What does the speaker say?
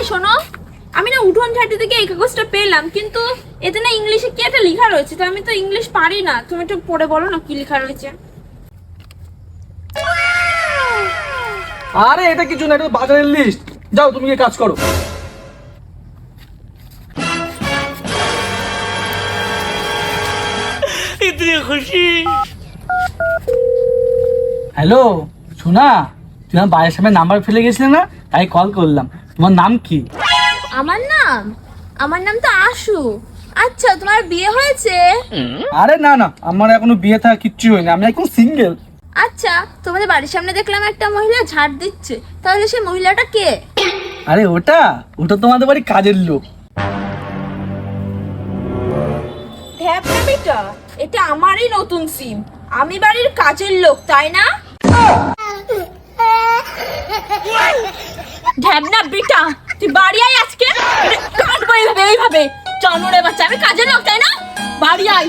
শোনো, আমি না উঠোন ঝাঁটি থেকে এই কাগজটা পেলাম, কিন্তু এতে না ইংলিশে কি একটা লেখা রয়েছে, তো আমি তো ইংলিশ পারি না। তুমি একটু পড়ে বলো না কি লেখা রয়েছে। আরে এটা কিছু না, এটা বাজারের লিস্ট। যাও তুমি গিয়ে কাজ করো। इतनी खुशी। হ্যালো সোনা, তুমি আমার বাড়ির সামনে নাম্বার ফেলে গেছিলে না, তাই কল করলাম। তোমার নাম কি? আমার নাম তো আশু। আচ্ছা, তোমার বিয়ে হয়েছে? আরে না না, আমার এখনো বিয়ে থাকা কিচ্ছু হয়নি, আমি এখন সিঙ্গেল। আচ্ছা, তোমাদের বাড়ির সামনে দেখলাম একটা মহিলা ঝাড় দিচ্ছে, তাহলে সেই মহিলাটা কে? আরে ওটা ওটা তোমাদের বাড়ি কাজের লোক। ঢ্যাপনা বেটা, এটা আমারই নতুন সিম, আমি বাড়ির কাজের লোক, তাই না? ঢ্যাপনা বেটা, তুই বাড়ি আয় আজকে, কাটবো এইভাবে এইভাবে। চনুরে বাচ্চা, আমি কাজের লোক, তাই না? বাড়ি আয়।